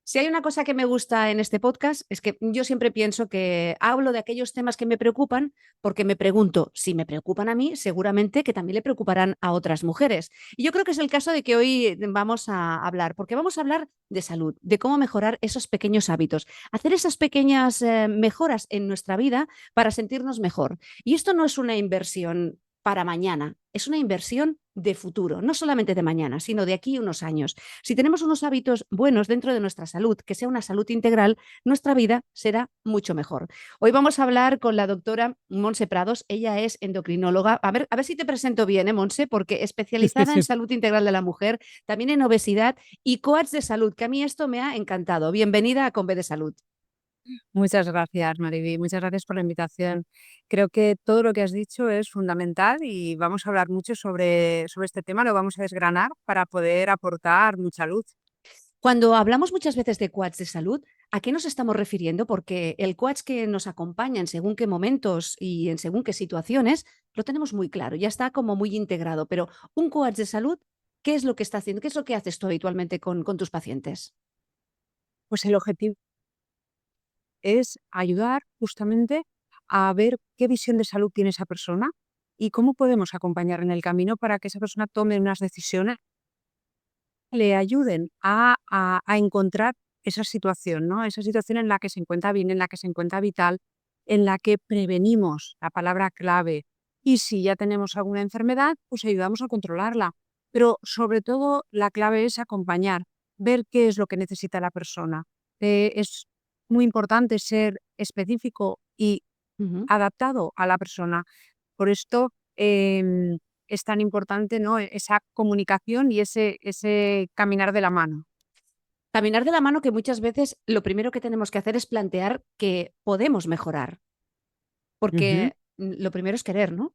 Si hay una cosa que me gusta en este podcast es que yo siempre pienso que hablo de aquellos temas que me preocupan porque me pregunto, si me preocupan a mí, seguramente que también le preocuparán a otras mujeres. Y yo creo que es el caso de que hoy vamos a hablar, porque vamos a hablar de salud, de cómo mejorar esos pequeños hábitos, hacer esas pequeñas mejoras en nuestra vida para sentirnos mejor. Y esto no es una inversión para mañana, es una inversión de futuro, no solamente de mañana, sino de aquí a unos años. Si tenemos unos hábitos buenos dentro de nuestra salud, que sea una salud integral, nuestra vida será mucho mejor. Hoy vamos a hablar con la doctora Monse Prados. Ella es endocrinóloga. A ver si te presento bien, Monse, porque especializada en salud integral de la mujer, también en obesidad y coach de salud, que a mí esto me ha encantado. Bienvenida a Conve de Salud. Muchas gracias, Mariby. Muchas gracias por la invitación. Creo que todo lo que has dicho es fundamental y vamos a hablar mucho sobre este tema, lo vamos a desgranar para poder aportar mucha luz. Cuando hablamos muchas veces de coach de salud, ¿a qué nos estamos refiriendo? Porque el coach que nos acompaña en según qué momentos y en según qué situaciones, lo tenemos muy claro, ya está como muy integrado, pero un coach de salud, ¿qué es lo que está haciendo? ¿Qué es lo que haces tú habitualmente con tus pacientes? Pues el objetivo es ayudar justamente a ver qué visión de salud tiene esa persona y cómo podemos acompañar en el camino para que esa persona tome unas decisiones que le ayuden a encontrar esa situación, ¿no? Esa situación en la que se encuentra bien, en la que se encuentra vital, en la que prevenimos, la palabra clave. Y si ya tenemos alguna enfermedad, pues ayudamos a controlarla. Pero sobre todo la clave es acompañar, ver qué es lo que necesita la persona. Es muy importante ser específico y Ujú. adaptado a la persona. Por esto es tan importante, ¿no? Esa comunicación y ese caminar de la mano. Caminar de la mano que muchas veces lo primero que tenemos que hacer es plantear que podemos mejorar, Ujú. porque lo primero es querer, ¿no?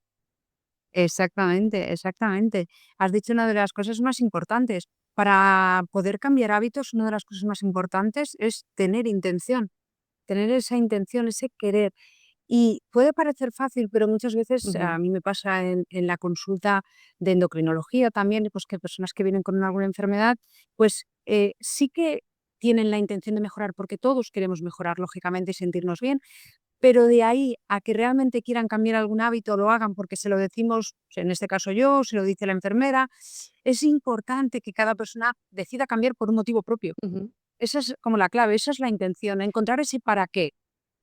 Exactamente, exactamente. Has dicho una de las cosas más importantes. Para poder cambiar hábitos, una de las cosas más importantes es tener esa intención, ese querer. Y puede parecer fácil, pero muchas veces Ujú. a mí me pasa en la consulta de endocrinología también, pues que personas que vienen con alguna enfermedad, pues sí que tienen la intención de mejorar, porque todos queremos mejorar, lógicamente, y sentirnos bien, pero de ahí a que realmente quieran cambiar algún hábito, lo hagan porque se lo decimos, en este caso yo, se lo dice la enfermera, es importante que cada persona decida cambiar por un motivo propio. Ujú. Esa es como la clave, esa es la intención, encontrar ese para qué,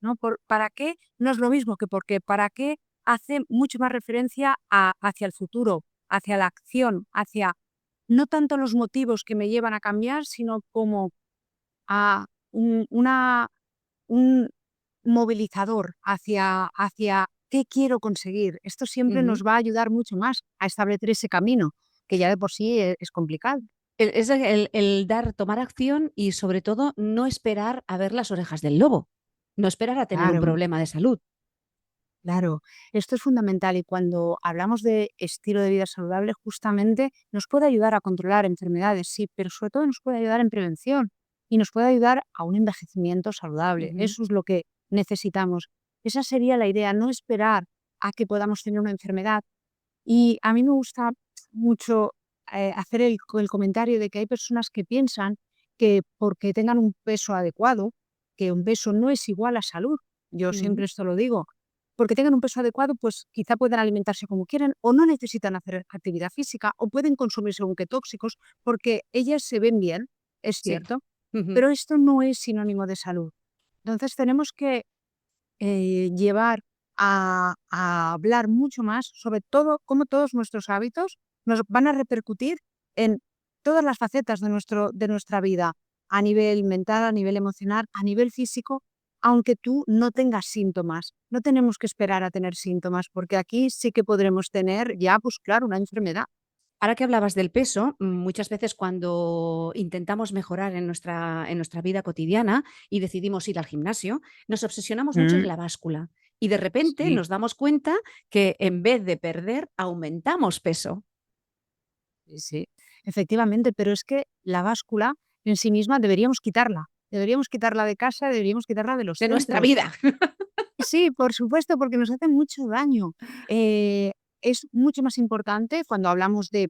¿no? Para qué no es lo mismo que por qué. Para qué hace mucho más referencia hacia el futuro, hacia la acción, hacia no tanto los motivos que me llevan a cambiar, sino como a un movilizador hacia qué quiero conseguir. Esto siempre Ujú. nos va a ayudar mucho más a establecer ese camino, que ya de por sí es complicado. Es el dar, tomar acción y, sobre todo, no esperar a ver las orejas del lobo, no esperar a tener un Claro. problema de salud. Claro, esto es fundamental y cuando hablamos de estilo de vida saludable, justamente nos puede ayudar a controlar enfermedades, sí, pero sobre todo nos puede ayudar en prevención y nos puede ayudar a un envejecimiento saludable. Ujú. Eso es lo que necesitamos. Esa sería la idea, no esperar a que podamos tener una enfermedad. Y a mí me gusta mucho hacer el comentario de que hay personas que piensan que porque tengan un peso adecuado, que un peso no es igual a salud. Yo Ujú. siempre esto lo digo, porque tengan un peso adecuado, pues quizá puedan alimentarse como quieren o no necesitan hacer actividad física o pueden consumir según qué tóxicos porque ellas se ven bien, es Sí. cierto, Ujú. pero esto no es sinónimo de salud. Entonces tenemos que llevar a hablar mucho más sobre todo cómo todos nuestros hábitos nos van a repercutir en todas las facetas de nuestra vida, a nivel mental, a nivel emocional, a nivel físico, aunque tú no tengas síntomas. No tenemos que esperar a tener síntomas, porque aquí sí que podremos tener ya, pues claro, una enfermedad. Ahora que hablabas del peso, muchas veces cuando intentamos mejorar en nuestra vida cotidiana y decidimos ir al gimnasio, nos obsesionamos mucho en Mm, la báscula y de repente sí, nos damos cuenta que en vez de perder, aumentamos peso sí, sí, efectivamente, pero es que la báscula en sí misma deberíamos quitarla de casa, deberíamos quitarla de los de nuestra centros. vida. Sí, por supuesto, porque nos hace mucho daño. Es mucho más importante cuando hablamos de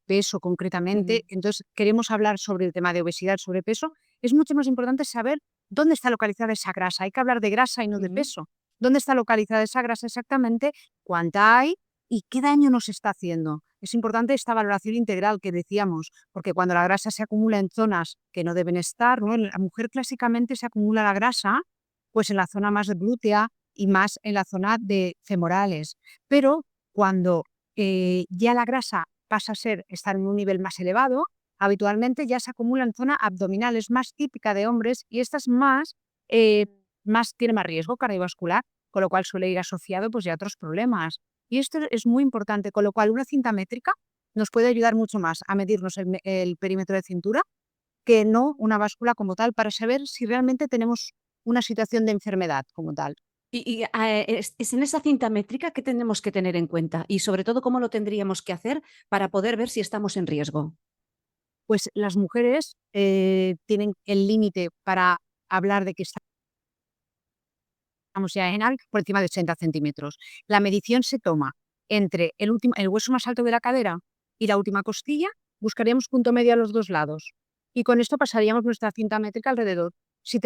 peso concretamente, Ujú. entonces queremos hablar sobre el tema de obesidad, sobrepeso, es mucho más importante saber dónde está localizada esa grasa. Hay que hablar de grasa y no de Ujú. peso. ¿Dónde está localizada esa grasa exactamente? ¿Cuánta hay? ¿Y qué daño nos está haciendo? Es importante esta valoración integral que decíamos, porque cuando la grasa se acumula en zonas que no deben estar, ¿no? En la mujer clásicamente se acumula la grasa pues en la zona más glútea y más en la zona de femorales. Pero cuando ya la grasa pasa a estar en un nivel más elevado, habitualmente ya se acumula en zona abdominal, es más típica de hombres y esta es tiene más riesgo cardiovascular, con lo cual suele ir asociado pues, ya a otros problemas. Y esto es muy importante, con lo cual una cinta métrica nos puede ayudar mucho más a medirnos el perímetro de cintura que no una báscula como tal, para saber si realmente tenemos una situación de enfermedad como tal. Es en esa cinta métrica que tenemos que tener en cuenta y sobre todo cómo lo tendríamos que hacer para poder ver si estamos en riesgo. Pues las mujeres tienen el límite para hablar de que estamos ya en algo por encima de 80 centímetros. La medición se toma entre el hueso más alto de la cadera y la última costilla, buscaríamos punto medio a los dos lados. Y con esto pasaríamos nuestra cinta métrica alrededor. Si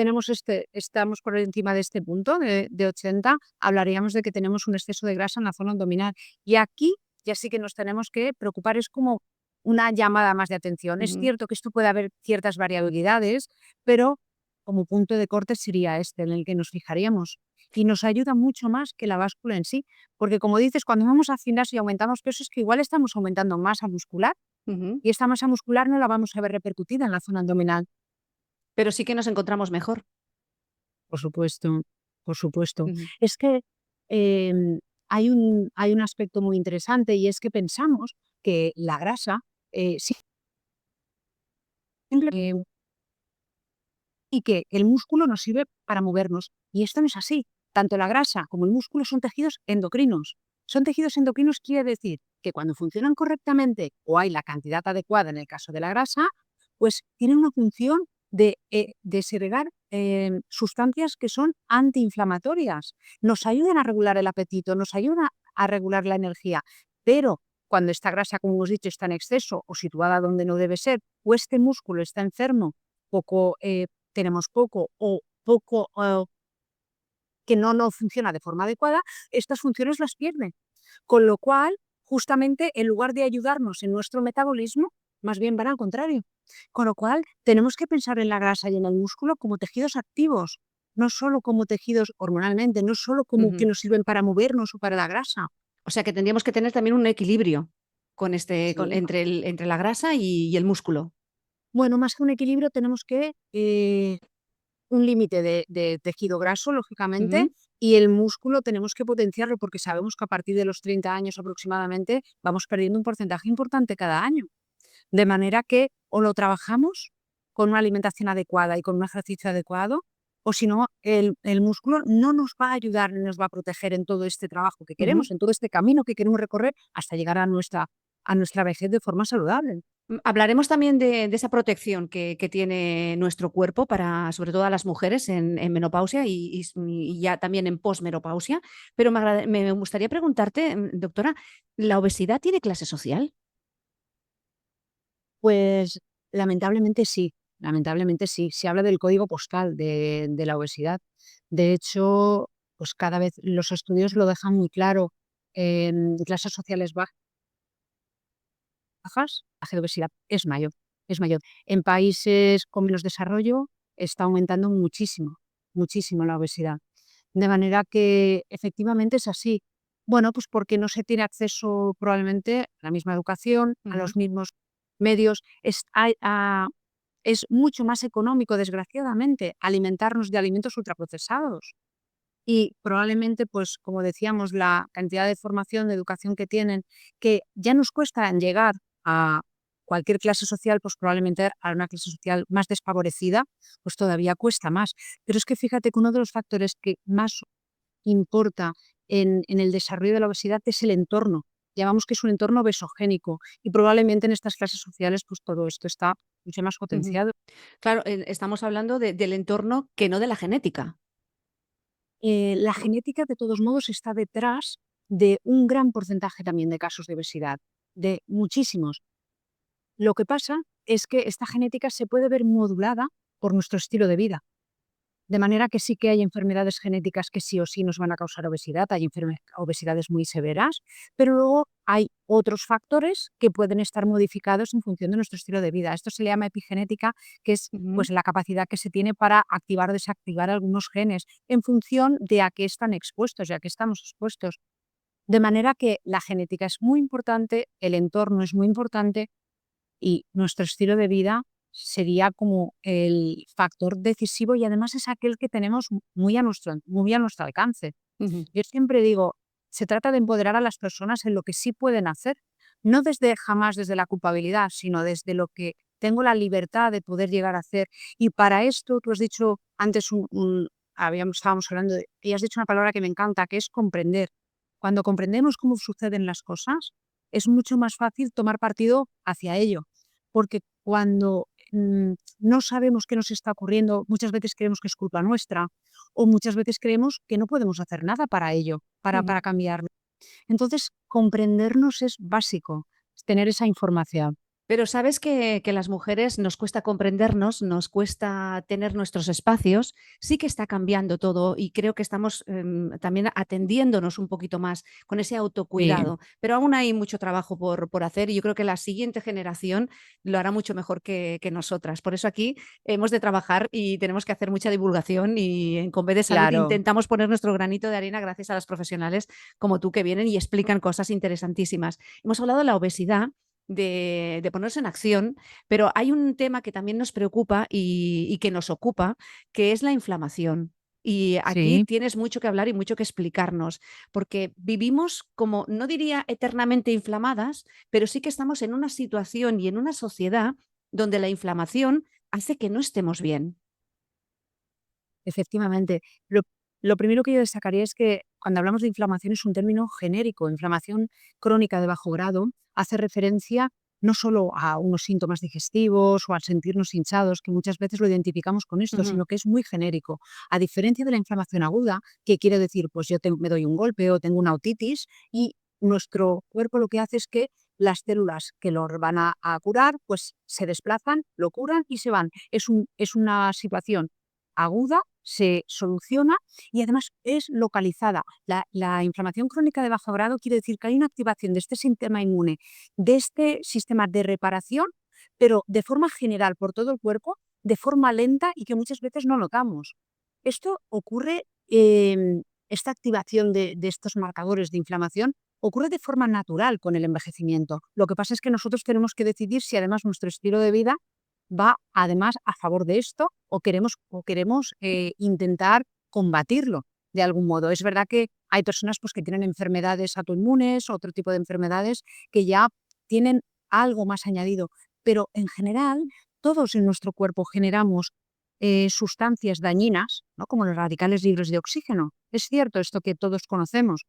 estamos por encima de este punto, de 80, hablaríamos de que tenemos un exceso de grasa en la zona abdominal. Y aquí ya sí que nos tenemos que preocupar, es como una llamada más de atención. Es Ujú, cierto que esto puede haber ciertas variabilidades, pero como punto de corte sería este en el que nos fijaríamos. Y nos ayuda mucho más que la báscula en sí, porque como dices, cuando vamos al gimnasio y aumentamos peso, es que igual estamos aumentando masa muscular ujú. y esta masa muscular no la vamos a ver repercutida en la zona abdominal. Pero sí que nos encontramos mejor. Por supuesto, por supuesto. Ujú, Es que hay un aspecto muy interesante y es que pensamos que la grasa siempre y que el músculo nos sirve para movernos. Y esto no es así. Tanto la grasa como el músculo son tejidos endocrinos. Son tejidos endocrinos quiere decir que cuando funcionan correctamente o hay la cantidad adecuada en el caso de la grasa, pues tienen una función de segregar sustancias que son antiinflamatorias. Nos ayudan a regular el apetito, nos ayudan a regular la energía. Pero cuando esta grasa, como hemos dicho, está en exceso o situada donde no debe ser, o este músculo está enfermo, poco tenemos poco que no funciona de forma adecuada, estas funciones las pierden. Con lo cual, justamente, en lugar de ayudarnos en nuestro metabolismo, más bien van al contrario. Con lo cual, tenemos que pensar en la grasa y en el músculo como tejidos activos, no solo como tejidos hormonalmente, no solo como que ujú. nos sirven para movernos o para la grasa. O sea que tendríamos que tener también un equilibrio con Sí. entre la grasa y el músculo. Bueno, más que un equilibrio, tenemos que un límite de tejido graso, lógicamente, Ujú, y el músculo tenemos que potenciarlo porque sabemos que a partir de los 30 años aproximadamente vamos perdiendo un porcentaje importante cada año. De manera que o lo trabajamos con una alimentación adecuada y con un ejercicio adecuado, o si no, el músculo no nos va a ayudar ni nos va a proteger en todo este trabajo que ujú. queremos, en todo este camino que queremos recorrer hasta llegar a nuestra vejez de forma saludable. Hablaremos también de esa protección que tiene nuestro cuerpo para, sobre todo a las mujeres en menopausia y ya también en posmenopausia, pero me gustaría preguntarte, doctora, ¿la obesidad tiene clase social? Pues lamentablemente sí, lamentablemente sí. Se habla del código postal de la obesidad. De hecho, pues cada vez los estudios lo dejan muy claro. En clases sociales bajas, la tasa de obesidad es mayor, es mayor. En países con menos desarrollo está aumentando muchísimo, muchísimo la obesidad. De manera que efectivamente es así. Bueno, pues porque no se tiene acceso probablemente a la misma educación, a Ujú, los mismos medios. Es mucho más económico, desgraciadamente, alimentarnos de alimentos ultraprocesados. Y probablemente, pues como decíamos, la cantidad de formación, de educación que tienen, que ya nos cuesta en llegar a cualquier clase social, pues probablemente a una clase social más desfavorecida, pues todavía cuesta más. Pero es que fíjate que uno de los factores que más importa en el desarrollo de la obesidad es el entorno. Llamamos que es un entorno obesogénico y probablemente en estas clases sociales pues todo esto está mucho más ujú. potenciado. Claro, estamos hablando del entorno que no de la genética. La genética de todos modos está detrás de un gran porcentaje también de casos de obesidad, de muchísimos. Lo que pasa es que esta genética se puede ver modulada por nuestro estilo de vida. De manera que sí que hay enfermedades genéticas que sí o sí nos van a causar obesidad, hay obesidades muy severas, pero luego hay otros factores que pueden estar modificados en función de nuestro estilo de vida. Esto se le llama epigenética, que es Ujú. pues, la capacidad que se tiene para activar o desactivar algunos genes en función de a qué están expuestos, ya que estamos expuestos. De manera que la genética es muy importante, el entorno es muy importante y nuestro estilo de vida sería como el factor decisivo y además es aquel que tenemos muy a nuestro alcance. Ujú. Yo siempre digo, se trata de empoderar a las personas en lo que sí pueden hacer, no jamás desde la culpabilidad, sino desde lo que tengo la libertad de poder llegar a hacer. Y para esto, tú has dicho antes, estábamos hablando, y has dicho una palabra que me encanta, que es comprender. Cuando comprendemos cómo suceden las cosas, es mucho más fácil tomar partido hacia ello, porque cuando no sabemos qué nos está ocurriendo, muchas veces creemos que es culpa nuestra o muchas veces creemos que no podemos hacer nada para ello, Ujú. para cambiarlo. Entonces, comprendernos es básico, tener esa información. Pero sabes que las mujeres nos cuesta comprendernos, nos cuesta tener nuestros espacios. Sí que está cambiando todo y creo que estamos también atendiéndonos un poquito más con ese Sí, autocuidado. Pero aún hay mucho trabajo por hacer y yo creo que la siguiente generación lo hará mucho mejor que nosotras. Por eso aquí hemos de trabajar y tenemos que hacer mucha divulgación y en Conve de Salud claro. intentamos poner nuestro granito de arena gracias a las profesionales como tú que vienen y explican cosas interesantísimas. Hemos hablado de la obesidad de ponerse en acción, pero hay un tema que también nos preocupa y que nos ocupa, que es la inflamación. Y aquí Sí, tienes mucho que hablar y mucho que explicarnos, porque vivimos como, no diría eternamente inflamadas, pero sí que estamos en una situación y en una sociedad donde la inflamación hace que no estemos bien. efectivamente. Lo primero que yo destacaría es que cuando hablamos de inflamación es un término genérico. Inflamación crónica de bajo grado hace referencia no solo a unos síntomas digestivos o al sentirnos hinchados, que muchas veces lo identificamos con esto, Ujú. sino que es muy genérico. A diferencia de la inflamación aguda, que quiere decir, pues me doy un golpe o tengo una otitis y nuestro cuerpo lo que hace es que las células que lo van a curar, pues se desplazan, lo curan y se van. Es una situación aguda, se soluciona y además es localizada. La inflamación crónica de bajo grado quiere decir que hay una activación de este sistema inmune, de este sistema de reparación, pero de forma general por todo el cuerpo, de forma lenta y que muchas veces no notamos. Esto ocurre, esta activación de estos marcadores de inflamación ocurre de forma natural con el envejecimiento. Lo que pasa es que nosotros tenemos que decidir si además nuestro estilo de vida va además a favor de esto o queremos intentar combatirlo de algún modo. Es verdad que hay personas pues, que tienen enfermedades autoinmunes, otro tipo de enfermedades que ya tienen algo más añadido, pero en general todos en nuestro cuerpo generamos sustancias dañinas, ¿no? Como los radicales libres de oxígeno. Es cierto esto que todos conocemos.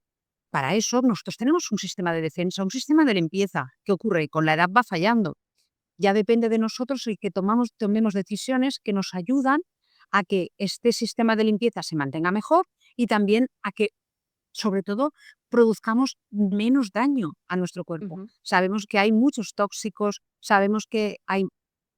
Para eso nosotros tenemos un sistema de defensa, un sistema de limpieza. ¿Qué ocurre? Con la edad va fallando. Ya depende de nosotros el que tomemos decisiones que nos ayudan a que este sistema de limpieza se mantenga mejor y también a que, sobre todo, produzcamos menos daño a nuestro cuerpo. Ujú. Sabemos que hay muchos tóxicos, sabemos que hay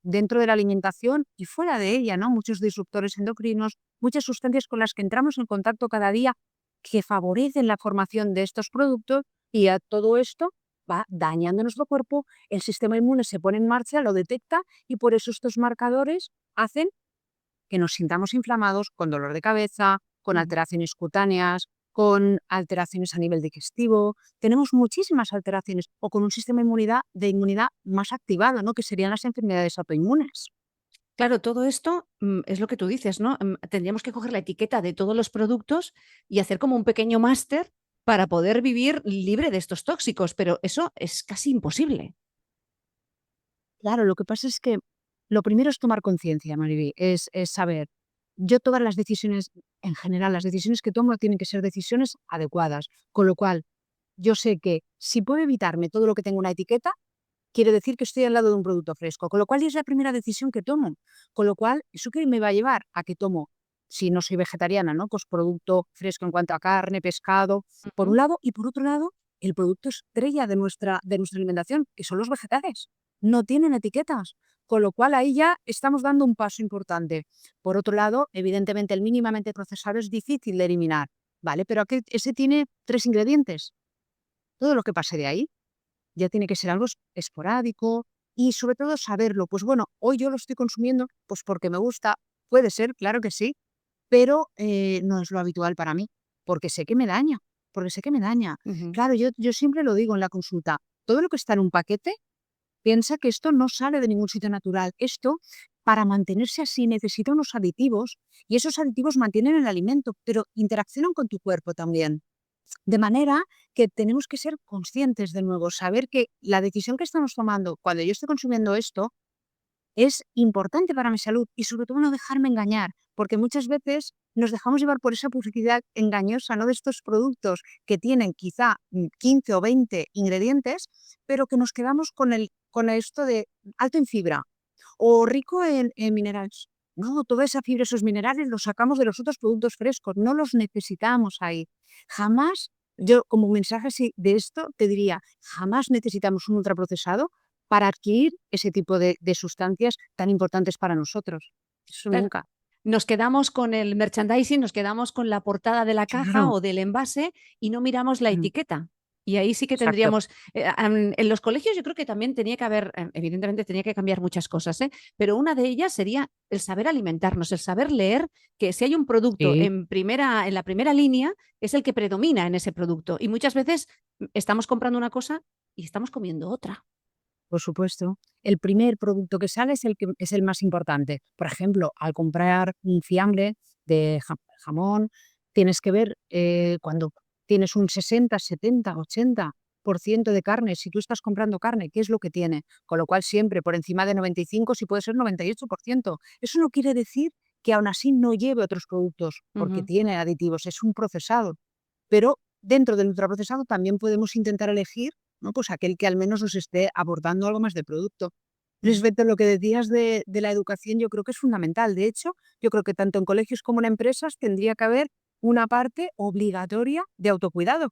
dentro de la alimentación y fuera de ella, ¿no? Muchos disruptores endocrinos, muchas sustancias con las que entramos en contacto cada día que favorecen la formación de estos productos y a todo esto va dañando nuestro cuerpo, el sistema inmune se pone en marcha, lo detecta y por eso estos marcadores hacen que nos sintamos inflamados, con dolor de cabeza, con Ujú. alteraciones cutáneas, con alteraciones a nivel digestivo. Tenemos muchísimas alteraciones o con un sistema de inmunidad más activado, ¿no? Que serían las enfermedades autoinmunes. Claro, todo esto, es lo que tú dices, ¿no? Tendríamos que coger la etiqueta de todos los productos y hacer como un pequeño máster para poder vivir libre de estos tóxicos, pero eso es casi imposible. Claro, lo que pasa es que lo primero es tomar conciencia, Mariby, es saber, yo todas las decisiones, en general, las decisiones que tomo tienen que ser decisiones adecuadas, con lo cual yo sé que si puedo evitarme todo lo que tenga una etiqueta, quiere decir que estoy al lado de un producto fresco, con lo cual es la primera decisión que tomo, con lo cual eso que me va a llevar a que tomo, si no soy vegetariana, ¿no? Pues producto fresco en cuanto a carne, pescado, por Ujú. un lado, y por otro lado, el producto estrella de nuestra alimentación, que son los vegetales. No tienen etiquetas, con lo cual ahí ya estamos dando un paso importante. Por otro lado, evidentemente el mínimamente procesado es difícil de eliminar, ¿vale? Pero ese tiene 3 ingredientes. Todo lo que pase de ahí ya tiene que ser algo esporádico y sobre todo saberlo. Pues bueno, hoy yo lo estoy consumiendo pues porque me gusta, puede ser, claro que sí, pero no es lo habitual para mí, porque sé que me daña, porque sé que me daña. Ujú, Claro, yo siempre lo digo en la consulta, todo lo que está en un paquete, piensa que esto no sale de ningún sitio natural. Esto, para mantenerse así, necesita unos aditivos y esos aditivos mantienen el alimento, pero interaccionan con tu cuerpo también. De manera que tenemos que ser conscientes de nuevo, saber que la decisión que estamos tomando cuando yo estoy consumiendo esto es importante para mi salud y sobre todo no dejarme engañar, porque muchas veces nos dejamos llevar por esa publicidad engañosa, ¿no? De estos productos que tienen quizá 15 o 20 ingredientes, pero que nos quedamos con esto de alto en fibra o rico en minerales. No, toda esa fibra, esos minerales los sacamos de los otros productos frescos, no los necesitamos ahí. Jamás, yo como mensaje de esto te diría, jamás necesitamos un ultraprocesado para adquirir ese tipo de sustancias tan importantes para nosotros. Eso claro. nunca. Nos quedamos con el merchandising, nos quedamos con la portada de la caja Claro, o del envase y no miramos la claro, etiqueta. Y ahí sí que exacto. tendríamos, en los colegios yo creo que también tenía que haber, evidentemente tenía que cambiar muchas cosas, ¿eh? Pero una de ellas sería el saber alimentarnos, el saber leer que si hay un producto Sí, en la primera línea, es el que predomina en ese producto. Y muchas veces estamos comprando una cosa y estamos comiendo otra. por supuesto. El primer producto que sale es el más importante. Por ejemplo, al comprar un fiambre de jamón, tienes que ver cuando tienes un 60, 70, 80% de carne, si tú estás comprando carne, ¿qué es lo que tiene? Con lo cual siempre por encima de 95, si puede ser 98%. Eso no quiere decir que aún así no lleve otros productos, porque Ujú, tiene aditivos, es un procesado. Pero dentro del ultraprocesado también podemos intentar elegir, ¿no? Pues aquel que al menos nos esté aportando algo más de producto. ujú. Respecto a lo que decías de la educación, yo creo que es fundamental. De hecho, yo creo que tanto en colegios como en empresas tendría que haber una parte obligatoria de autocuidado.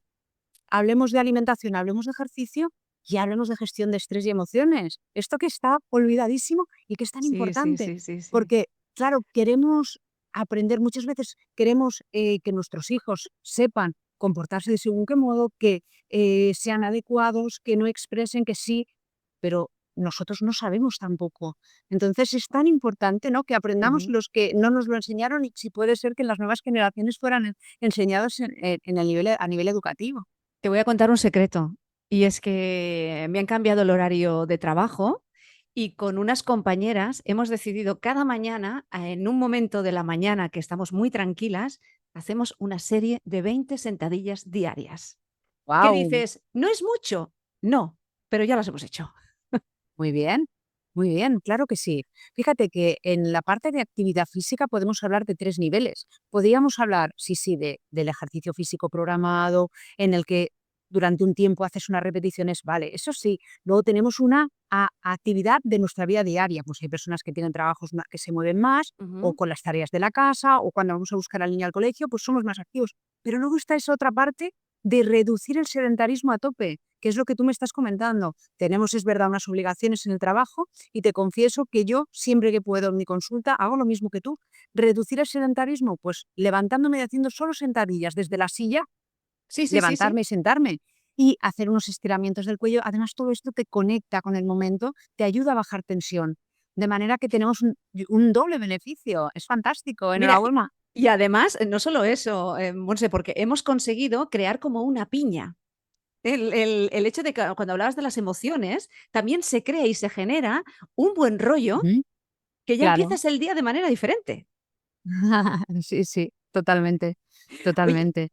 Hablemos de alimentación, hablemos de ejercicio y hablemos de gestión de estrés y emociones. Esto que está olvidadísimo y que es tan Sí, sí, importante, sí, sí, sí. porque, claro, queremos aprender, muchas veces queremos que nuestros hijos sepan comportarse de según qué modo, que sean adecuados, que no expresen que sí, pero nosotros no sabemos tampoco. Entonces es tan importante, ¿no?, que aprendamos Ujú. los que no nos lo enseñaron y si puede ser que las nuevas generaciones fueran enseñados en el nivel, a nivel educativo. Te voy a contar un secreto, y es que me han cambiado el horario de trabajo y con unas compañeras hemos decidido cada mañana, en un momento de la mañana que estamos muy tranquilas, hacemos una serie de 20 sentadillas diarias. ¿Qué Wow. dices? ¿No es mucho? No, pero ya las hemos hecho. Muy bien, claro que sí. Fíjate que en la parte de actividad física podemos hablar de 3 niveles. Podríamos hablar, sí, sí, del ejercicio físico programado, en el que durante un tiempo haces unas repeticiones, vale, eso sí. Luego tenemos una actividad de nuestra vida diaria, pues hay personas que tienen trabajos que se mueven más, o Ujú, con las tareas de la casa, o cuando vamos a buscar al niño al colegio, pues somos más activos. Pero luego está esa otra parte de reducir el sedentarismo a tope, que es lo que tú me estás comentando. Tenemos, es verdad, unas obligaciones en el trabajo y te confieso que yo, siempre que puedo en mi consulta, hago lo mismo que tú. Reducir el sedentarismo, pues levantándome y haciendo solo sentadillas desde la silla, sí, sí, sí, sí. levantarme y sentarme. Y hacer unos estiramientos del cuello. Además, todo esto te conecta con el momento, te ayuda a bajar tensión. De manera que tenemos un doble beneficio. Es fantástico. Mira, Enhorabuena. y además, no solo eso, Monse, porque hemos conseguido crear como una piña. El hecho de que cuando hablabas de las emociones, también se crea y se genera un buen rollo Ujú, que ya claro. empiezas el día de manera diferente. Sí, sí, totalmente, Oye, totalmente.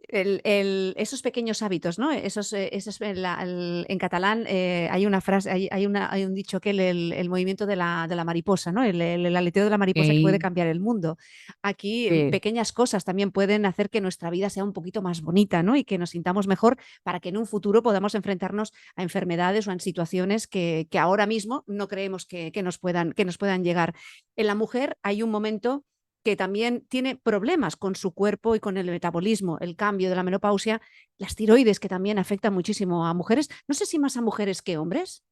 esos pequeños hábitos, ¿no? En catalán hay una frase, hay un dicho que el movimiento de la mariposa, ¿no? El aleteo de la mariposa que puede Sí, cambiar el mundo. Aquí sí. pequeñas cosas también pueden hacer que nuestra vida sea un poquito más bonita, ¿no? Y que nos sintamos mejor para que en un futuro podamos enfrentarnos a enfermedades o a situaciones que ahora mismo no creemos que nos puedan llegar. En la mujer hay un momento que también tiene problemas con su cuerpo y con el metabolismo, el cambio de la menopausia, las tiroides que también afectan muchísimo a mujeres, no sé si más a mujeres que hombres.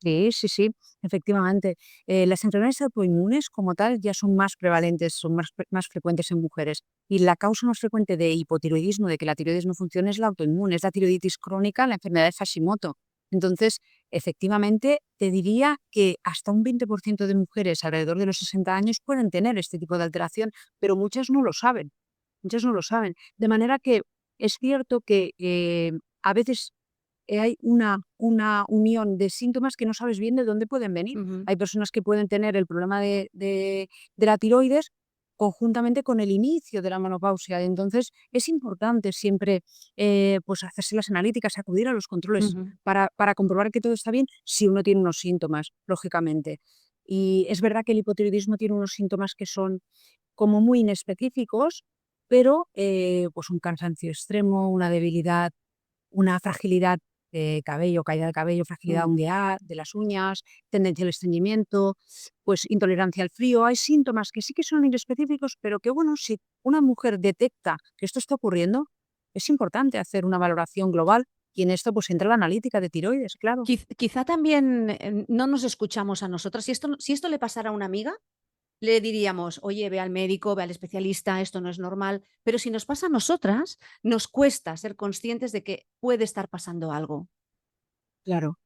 Sí, sí, sí, efectivamente. Las enfermedades autoinmunes como tal ya son más prevalentes, son más frecuentes en mujeres. Y la causa más frecuente de hipotiroidismo, de que la tiroides no funcione, es la autoinmune, es la tiroiditis crónica, la enfermedad de Hashimoto. Entonces, efectivamente, te diría que hasta un 20% de mujeres alrededor de los 60 años pueden tener este tipo de alteración, pero muchas no lo saben. Muchas no lo saben. De manera que es cierto que a veces hay una unión de síntomas que no sabes bien de dónde pueden venir. Ujú, Hay personas que pueden tener el problema de la tiroides conjuntamente con el inicio de la menopausia. Entonces, es importante siempre pues hacerse las analíticas, acudir a los controles ujú, para comprobar que todo está bien si uno tiene unos síntomas, lógicamente. Y es verdad que el hipotiroidismo tiene unos síntomas que son como muy inespecíficos, pero pues un cansancio extremo, una debilidad, una fragilidad de cabello, caída de cabello, fragilidad mm. de las uñas, tendencia al estreñimiento, pues intolerancia al frío. Hay síntomas que sí que son inespecíficos, pero que bueno, si una mujer detecta que esto está ocurriendo, es importante hacer una valoración global y en esto pues entra la analítica de tiroides, claro. Quizá también, no nos escuchamos a nosotras. Si esto le pasara a una amiga, le diríamos: "Oye, ve al médico, ve al especialista, esto no es normal". Pero si nos pasa a nosotras, nos cuesta ser conscientes de que puede estar pasando algo. Claro.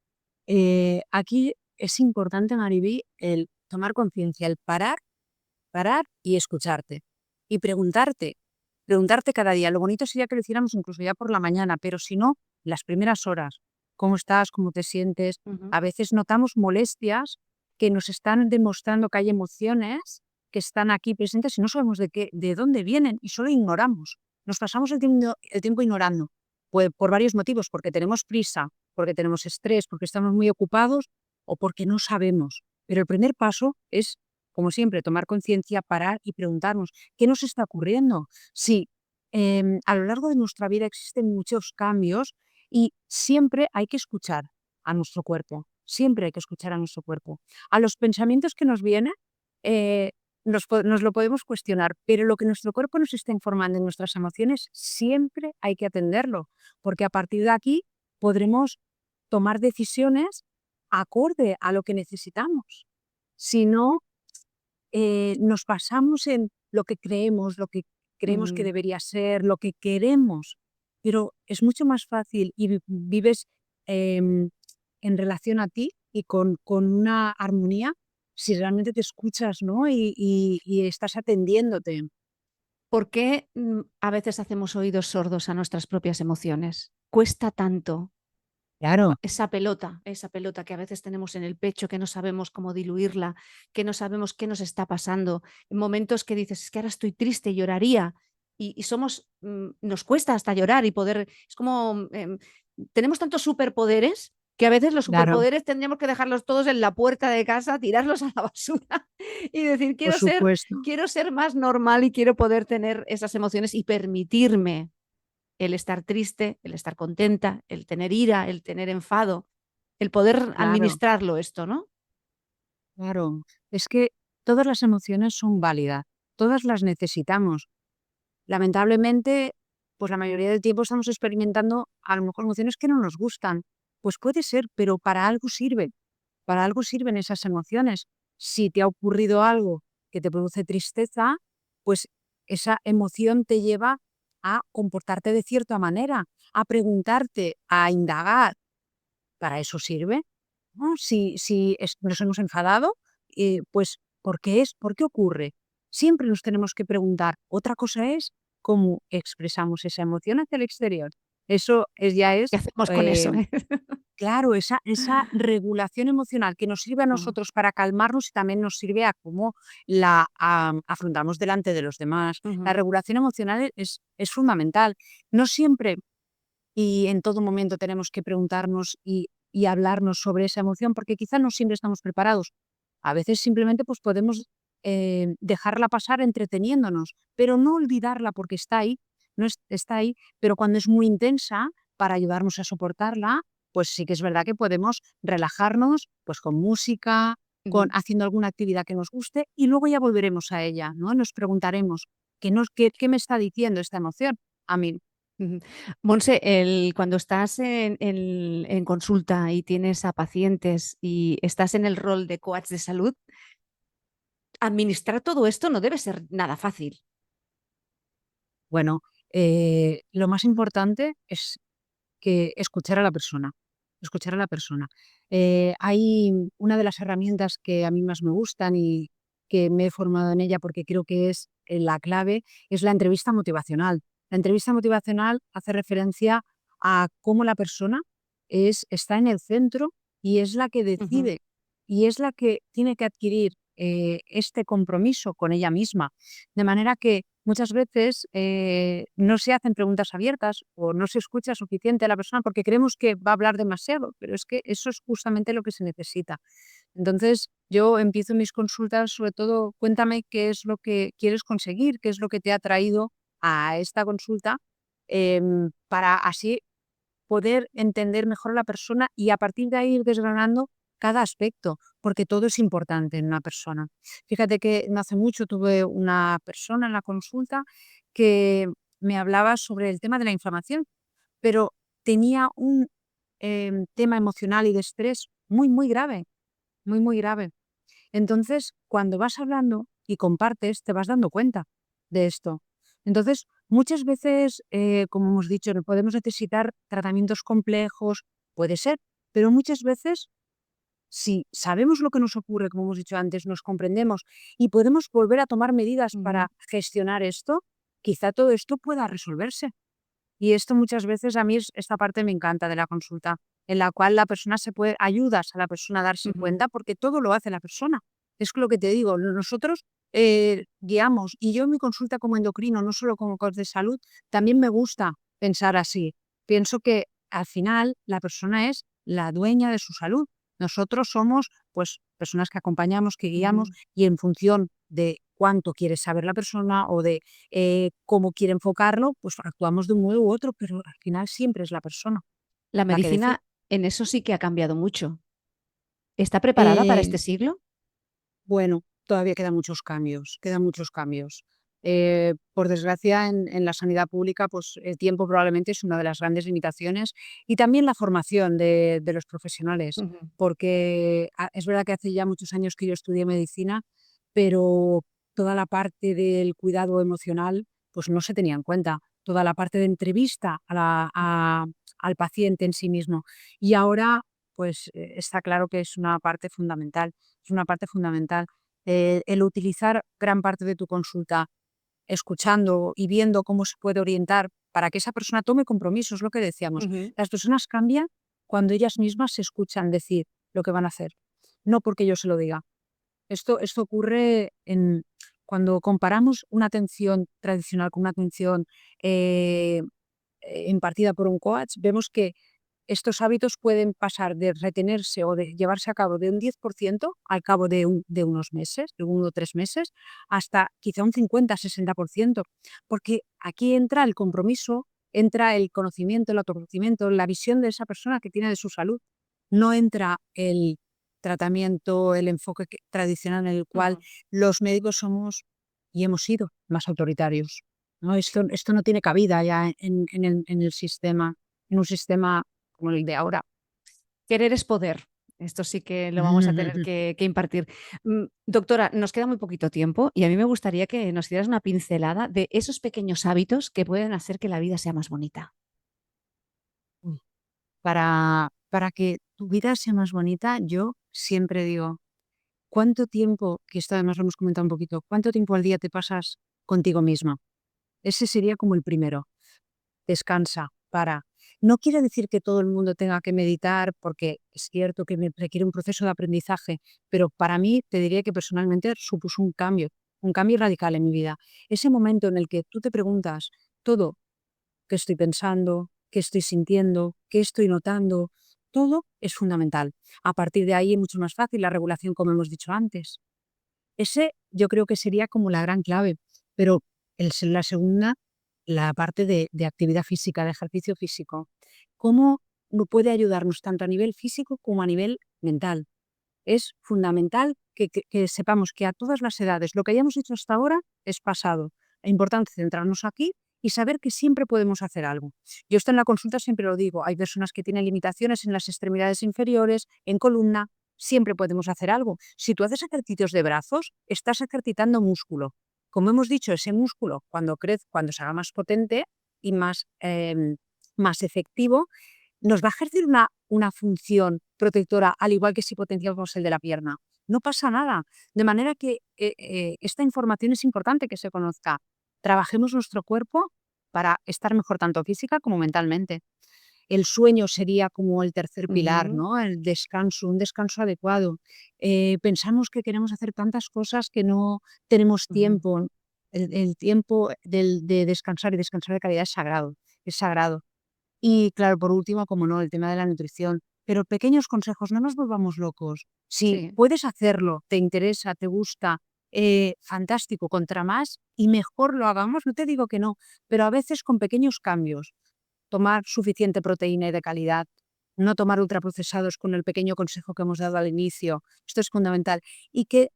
Aquí es importante, Maribí, el tomar conciencia, el parar y escucharte. Y preguntarte cada día. Lo bonito sería que lo hiciéramos incluso ya por la mañana, pero si no, las primeras horas. ¿Cómo estás? ¿Cómo te sientes? Ujú. A veces notamos molestias que nos están demostrando que hay emociones que están aquí presentes y no sabemos de dónde vienen y solo ignoramos. Nos pasamos el tiempo ignorando. Pues por varios motivos, porque tenemos prisa, porque tenemos estrés, porque estamos muy ocupados o porque no sabemos. Pero el primer paso es, como siempre, tomar conciencia, parar y preguntarnos, ¿qué nos está ocurriendo? Sí, a lo largo de nuestra vida existen muchos cambios y siempre hay que escuchar a nuestro cuerpo, siempre hay que escuchar a nuestro cuerpo. A los pensamientos que nos vienen, eh, nos lo podemos cuestionar, pero lo que nuestro cuerpo nos está informando en nuestras emociones, siempre hay que atenderlo, porque a partir de aquí podremos tomar decisiones acorde a lo que necesitamos. Si no, nos basamos en lo que creemos que Mm. debería ser, lo que queremos, pero es mucho más fácil y vives em, en relación a ti y con una armonía si realmente te escuchas, ¿no? Y estás atendiéndote. ¿Por qué, a veces hacemos oídos sordos a nuestras propias emociones? Cuesta tanto. Claro, Esa pelota que a veces tenemos en el pecho, que no sabemos cómo diluirla, que no sabemos qué nos está pasando. En momentos que dices: "Es que ahora estoy triste, lloraría", y nos cuesta hasta llorar y poder es como, tenemos tantos superpoderes que a veces los claro, superpoderes tendríamos que dejarlos todos en la puerta de casa, tirarlos a la basura y decir: por "Quiero ser supuesto. quiero ser más normal y quiero poder tener esas emociones y permitirme el estar triste, el estar contenta, el tener ira, el tener enfado, el poder Claro, administrarlo esto, ¿no? claro. Es que todas las emociones son válidas, todas las necesitamos. Lamentablemente, pues la mayoría del tiempo estamos experimentando a lo mejor emociones que no nos gustan. Pues puede ser, pero para algo sirven esas emociones. Si te ha ocurrido algo que te produce tristeza, pues esa emoción te lleva a comportarte de cierta manera, a preguntarte, a indagar. Para eso sirve, ¿no? Si nos hemos enfadado, pues ¿por qué es? ¿Por qué ocurre? Siempre nos tenemos que preguntar. Otra cosa es cómo expresamos esa emoción hacia el exterior. Eso ya es, ¿Qué hacemos con eh, eso, eh? claro, esa regulación emocional que nos sirve a Mm, nosotros para calmarnos y también nos sirve a cómo afrontamos delante de los demás. La ujú. regulación emocional es fundamental. No siempre y en todo momento tenemos que preguntarnos y hablarnos sobre esa emoción, porque quizá no siempre estamos preparados. A veces simplemente pues podemos dejarla pasar entreteniéndonos, pero no olvidarla porque está ahí, no está ahí, pero cuando es muy intensa, para ayudarnos a soportarla, pues sí que es verdad que podemos relajarnos pues con música, con Ujú. haciendo alguna actividad que nos guste y luego ya volveremos a ella, ¿no? Nos preguntaremos, ¿qué me está diciendo esta emoción a mí? Ujú. Monse, cuando estás en consulta y tienes a pacientes y estás en el rol de coach de salud, administrar todo esto no debe ser nada fácil. Bueno, lo más importante es que escuchar a la persona, escuchar a la persona. Hay una de las herramientas que a mí más me gustan y que me he formado en ella porque creo que es la clave, es la entrevista motivacional. La entrevista motivacional hace referencia a cómo la persona está en el centro y es la que Ujú, decide y es la que tiene que adquirir este compromiso con ella misma. De manera que muchas veces no se hacen preguntas abiertas o no se escucha suficiente a la persona porque creemos que va a hablar demasiado, pero es que eso es justamente lo que se necesita. Entonces, yo empiezo mis consultas, sobre todo, cuéntame qué es lo que quieres conseguir, qué es lo que te ha traído a esta consulta, para así poder entender mejor a la persona y a partir de ahí ir desgranando cada aspecto, porque todo es importante en una persona. Fíjate que no hace mucho tuve una persona en la consulta que me hablaba sobre el tema de la inflamación, pero tenía un tema emocional y de estrés muy, muy grave, muy, muy grave. Entonces, cuando vas hablando y compartes, te vas dando cuenta de esto. Entonces, muchas veces, como hemos dicho, no podemos necesitar tratamientos complejos, puede ser, pero muchas veces, si sabemos lo que nos ocurre, como hemos dicho antes, nos comprendemos y podemos volver a tomar medidas ujú. para gestionar esto, quizá todo esto pueda resolverse. Y esto muchas veces a mí esta parte me encanta de la consulta, en la cual la persona ayudas a la persona a darse Ujú. cuenta porque todo lo hace la persona. Es lo que te digo, nosotros guiamos y yo en mi consulta como endocrino, no solo como coach de salud, también me gusta pensar así. Pienso que al final la persona es la dueña de su salud. Nosotros somos pues personas que acompañamos, que guiamos Ujú. y en función de cuánto quiere saber la persona o de cómo quiere enfocarlo, pues actuamos de un modo u otro, pero al final siempre es la persona La la que decide. medicina en eso sí que ha cambiado mucho. ¿Está preparada para Eh, este siglo? bueno, todavía quedan muchos cambios, quedan muchos cambios. Por desgracia, en la sanidad pública, pues el tiempo probablemente es una de las grandes limitaciones y también la formación de los profesionales, Ujú, porque es verdad que hace ya muchos años que yo estudié medicina, pero toda la parte del cuidado emocional, pues no se tenía en cuenta. Toda la parte de entrevista al paciente en sí mismo. Y ahora, pues está claro que es una parte fundamental. Es una parte fundamental. El utilizar gran parte de tu consulta escuchando y viendo cómo se puede orientar para que esa persona tome compromisos, lo que decíamos. ujú. Las personas cambian cuando ellas mismas se escuchan decir lo que van a hacer, no porque yo se lo diga. Esto ocurre cuando comparamos una atención tradicional con una atención eh, impartida por un coach, vemos que estos hábitos pueden pasar de retenerse o de llevarse a cabo de un 10% al cabo de unos meses, de 1 o 3 meses, hasta quizá un 50-60%, porque aquí entra el compromiso, entra el conocimiento, el autoconocimiento, la visión de esa persona que tiene de su salud. No entra el tratamiento, el enfoque tradicional en el cual Ujú. los médicos somos y hemos sido más autoritarios, ¿no? Esto no tiene cabida ya en el sistema, en un sistema como el de ahora. Querer es poder. Esto sí que lo vamos a tener que impartir. Doctora, nos queda muy poquito tiempo y a mí me gustaría que nos dieras una pincelada de esos pequeños hábitos que pueden hacer que la vida sea más bonita. Uy, para que tu vida sea más bonita, yo siempre digo, ¿cuánto tiempo, que esto además lo hemos comentado un poquito, cuánto tiempo al día te pasas contigo misma? Ese sería como el primero. Descansa, para. No quiere decir que todo el mundo tenga que meditar, porque es cierto que me requiere un proceso de aprendizaje, pero para mí te diría que personalmente supuso un cambio radical en mi vida. Ese momento en el que tú te preguntas todo, qué estoy pensando, qué estoy sintiendo, qué estoy notando, todo es fundamental. A partir de ahí es mucho más fácil la regulación, como hemos dicho antes. Ese yo creo que sería como la gran clave, pero la segunda, la parte de actividad física, de ejercicio físico. ¿Cómo puede ayudarnos tanto a nivel físico como a nivel mental? Es fundamental que sepamos que a todas las edades lo que hayamos hecho hasta ahora es pasado. Es importante centrarnos aquí y saber que siempre podemos hacer algo. Yo esto en la consulta siempre lo digo, hay personas que tienen limitaciones en las extremidades inferiores, en columna, siempre podemos hacer algo. Si tú haces ejercicios de brazos, estás ejercitando músculo. Como hemos dicho, ese músculo cuando crece, cuando se haga más potente y más efectivo, nos va a ejercer una función protectora, al igual que si potenciamos el de la pierna. No pasa nada. De manera que esta información es importante que se conozca. Trabajemos nuestro cuerpo para estar mejor tanto física como mentalmente. El sueño sería como el tercer pilar, Ujú, ¿no? El descanso, un descanso adecuado. Pensamos que queremos hacer tantas cosas que no tenemos ujú. tiempo. El tiempo de descansar y descansar de calidad es sagrado, es sagrado. Y claro, por último, como no, el tema de la nutrición. Pero pequeños consejos, no nos volvamos locos. Si Sí. puedes hacerlo, te interesa, te gusta, fantástico, contra más y mejor lo hagamos, no te digo que no, pero a veces con pequeños cambios. Tomar suficiente proteína y de calidad, no tomar ultraprocesados con el pequeño consejo que hemos dado al inicio. Esto es fundamental. Y que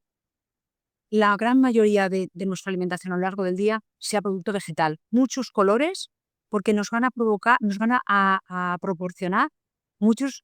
la gran mayoría de nuestra alimentación a lo largo del día sea producto vegetal. Muchos colores, porque nos van a provocar, nos van a proporcionar muchas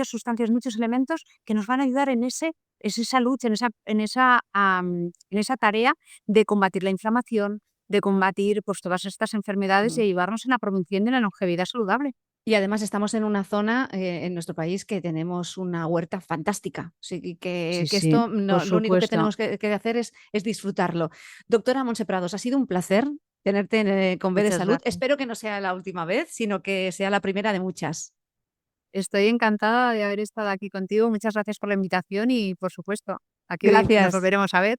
sustancias, muchos elementos que nos van a ayudar en esa lucha, en esa tarea de combatir la inflamación, de combatir pues, todas estas enfermedades y Mm. ayudarnos en la promoción de la longevidad saludable. Y además estamos en una zona, en nuestro país que tenemos una huerta fantástica. Sí, Sí, que sí, esto por lo único que supuesto. tenemos que hacer es disfrutarlo. Doctora Montse Prados, ha sido un placer tenerte con B de Muchas Salud. gracias. Espero que no sea la última vez, sino que sea la primera de muchas. Estoy encantada de haber estado aquí contigo. Muchas gracias por la invitación y, por supuesto, aquí nos Gracias. volveremos a ver.